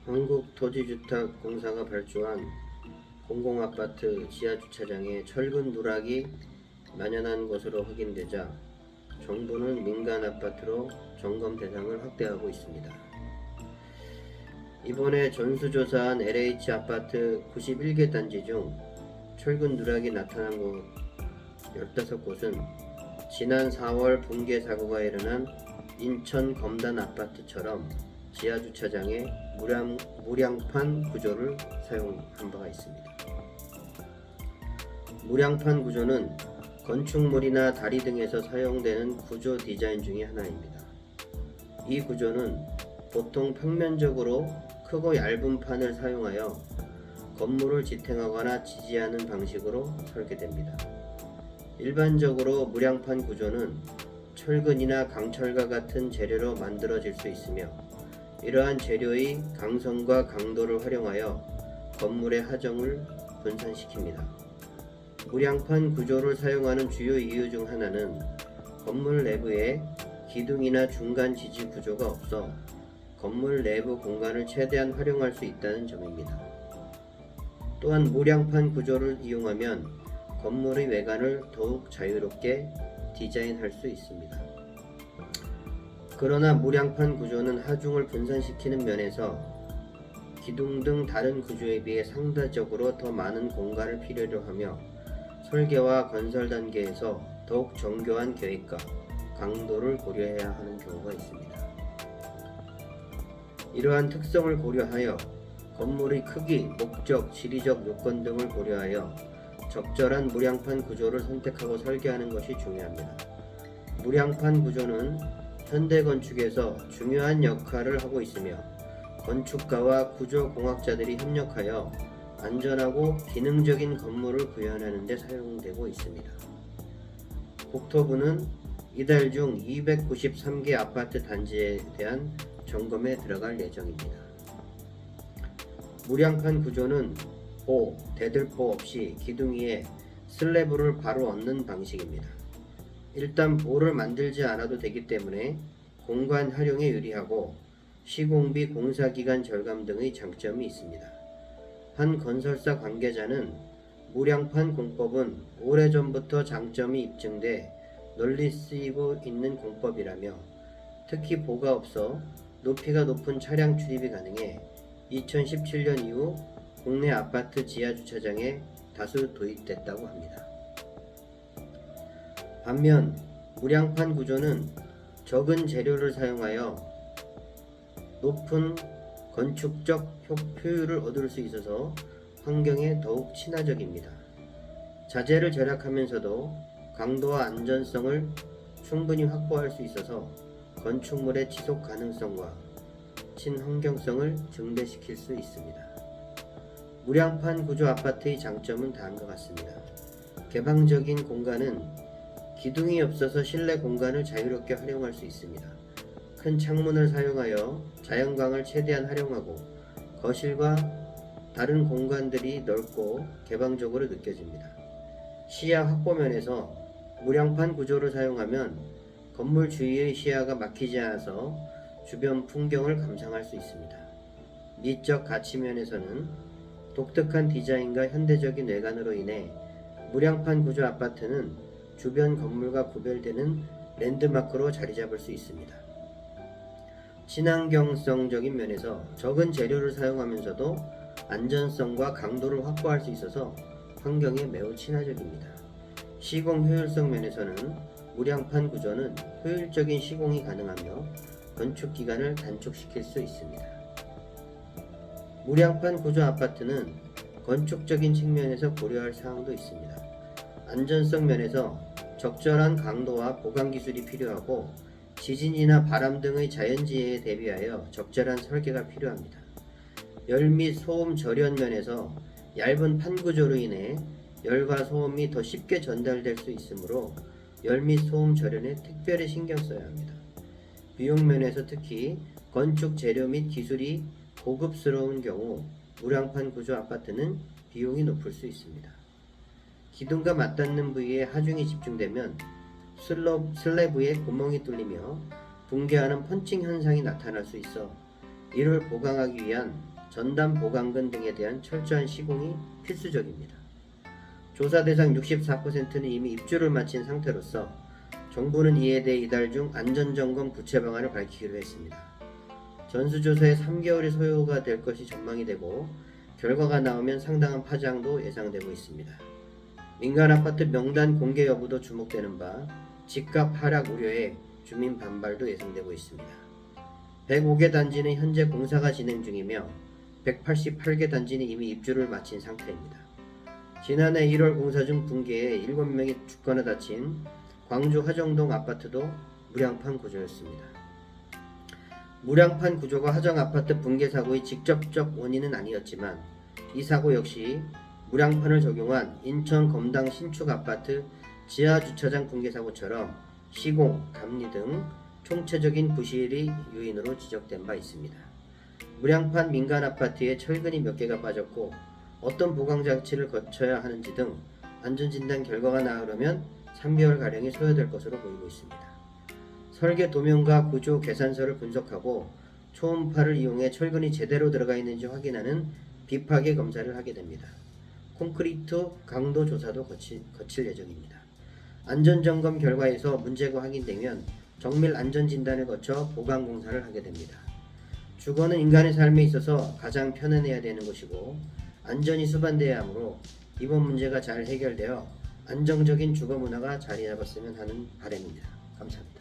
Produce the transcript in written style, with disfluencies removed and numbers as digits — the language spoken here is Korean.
한국토지주택공사가 발주한 공공아파트 지하주차장에 철근 누락이 만연한 것으로 확인되자 정부는 민간 아파트로 점검 대상을 확대하고 있습니다. 이번에 전수조사한 LH 아파트 91개 단지 중 철근 누락이 나타난 곳 15곳은 지난 4월 붕괴 사고가 일어난 인천 검단 아파트처럼 지하주차장에 무량판 구조를 사용한 바가 있습니다. 무량판 구조는 건축물이나 다리 등에서 사용되는 구조 디자인 중의 하나입니다. 이 구조는 보통 평면적으로 크고 얇은 판을 사용하여 건물을 지탱하거나 지지하는 방식으로 설계됩니다. 일반적으로 무량판 구조는 철근이나 강철과 같은 재료로 만들어질 수 있으며 이러한 재료의 강성과 강도를 활용하여 건물의 하정을 분산시킵니다. 무량판 구조를 사용하는 주요 이유 중 하나는 건물 내부에 기둥이나 중간 지지 구조가 없어 건물 내부 공간을 최대한 활용할 수 있다는 점입니다. 또한 무량판 구조를 이용하면 건물의 외관을 더욱 자유롭게 디자인할 수 있습니다. 그러나 무량판 구조는 하중을 분산시키는 면에서 기둥 등 다른 구조에 비해 상대적으로 더 많은 공간을 필요로 하며 설계와 건설 단계에서 더욱 정교한 계획과 강도를 고려해야 하는 경우가 있습니다. 이러한 특성을 고려하여 건물의 크기, 목적, 지리적 요건 등을 고려하여 적절한 무량판 구조를 선택하고 설계하는 것이 중요합니다. 무량판 구조는 현대 건축에서 중요한 역할을 하고 있으며 건축가와 구조공학자들이 협력하여 안전하고 기능적인 건물을 구현하는 데 사용되고 있습니다. 국토부는 이달 중 293개 아파트 단지에 대한 점검에 들어갈 예정입니다. 무량판 구조는 대들보 없이 기둥 위에 슬래브를 바로 얹는 방식입니다. 일단 보를 만들지 않아도 되기 때문에 공간 활용에 유리하고 시공비, 공사기간 절감 등의 장점이 있습니다. 한 건설사 관계자는 무량판 공법은 오래전부터 장점이 입증돼 널리 쓰이고 있는 공법이라며 특히 보가 없어 높이가 높은 차량 출입이 가능해 2017년 이후 국내 아파트 지하주차장에 다수 도입됐다고 합니다. 반면 무량판 구조는 적은 재료를 사용하여 높은 건축적 효율을 얻을 수 있어서 환경에 더욱 친화적입니다. 자재를 절약하면서도 강도와 안전성을 충분히 확보할 수 있어서 건축물의 지속 가능성과 친환경성을 증대시킬 수 있습니다. 무량판 구조 아파트의 장점은 다음과 같습니다. 개방적인 공간은 기둥이 없어서 실내 공간을 자유롭게 활용할 수 있습니다. 큰 창문을 사용하여 자연광을 최대한 활용하고 거실과 다른 공간들이 넓고 개방적으로 느껴집니다. 시야 확보 면에서 무량판 구조를 사용하면 건물 주위의 시야가 막히지 않아서 주변 풍경을 감상할 수 있습니다. 미적 가치 면에서는 독특한 디자인과 현대적인 외관으로 인해 무량판 구조 아파트는 주변 건물과 구별되는 랜드마크로 자리잡을 수 있습니다. 친환경성적인 면에서 적은 재료를 사용하면서도 안전성과 강도를 확보할 수 있어서 환경에 매우 친화적입니다. 시공 효율성 면에서는 무량판 구조는 효율적인 시공이 가능하며 건축 기간을 단축시킬 수 있습니다. 무량판 구조 아파트는 건축적인 측면에서 고려할 사항도 있습니다. 안전성 면에서 적절한 강도와 보강 기술이 필요하고 지진이나 바람 등의 자연재해에 대비하여 적절한 설계가 필요합니다. 열 및 소음 절연 면에서 얇은 판 구조로 인해 열과 소음이 더 쉽게 전달될 수 있으므로 열 및 소음 절연에 특별히 신경 써야 합니다. 비용 면에서 특히 건축 재료 및 기술이 고급스러운 경우 무량판 구조 아파트는 비용이 높을 수 있습니다. 기둥과 맞닿는 부위에 하중이 집중되면 슬래브에 구멍이 뚫리며 붕괴하는 펀칭 현상이 나타날 수 있어 이를 보강하기 위한 전담 보강근 등에 대한 철저한 시공이 필수적입니다. 조사 대상 64%는 이미 입주를 마친 상태로서 정부는 이에 대해 이달 중 안전점검 구체 방안을 밝히기로 했습니다. 전수조사에 3개월이 소요가 될 것이 전망이 되고 결과가 나오면 상당한 파장도 예상되고 있습니다. 민간아파트 명단 공개 여부도 주목되는 바 집값 하락 우려에 주민 반발도 예상되고 있습니다. 105개 단지는 현재 공사가 진행 중이며 188개 단지는 이미 입주를 마친 상태입니다. 지난해 1월 공사 중 붕괴에 7명이 죽거나 다친 광주 화정동 아파트도 무량판 구조였습니다. 무량판 구조가 화정 아파트 붕괴 사고의 직접적 원인은 아니었지만 이 사고 역시 무량판을 적용한 인천 검당 신축 아파트 지하 주차장 붕괴 사고처럼 시공, 감리 등 총체적인 부실이 요인으로 지적된 바 있습니다. 무량판 민간 아파트에 철근이 몇 개가 빠졌고 어떤 보강 장치를 거쳐야 하는지 등 안전진단 결과가 나오려면 3개월가량이 소요될 것으로 보이고 있습니다. 설계 도면과 구조 계산서를 분석하고 초음파를 이용해 철근이 제대로 들어가 있는지 확인하는 비파괴 검사를 하게 됩니다. 콘크리트 강도 조사도 거칠 예정입니다. 안전점검 결과에서 문제가 확인되면 정밀 안전진단을 거쳐 보강 공사를 하게 됩니다. 주거는 인간의 삶에 있어서 가장 편안해야 되는 것이고 안전이 수반되어야 하므로 이번 문제가 잘 해결되어 안정적인 주거 문화가 자리 잡았으면 하는 바람입니다. 감사합니다.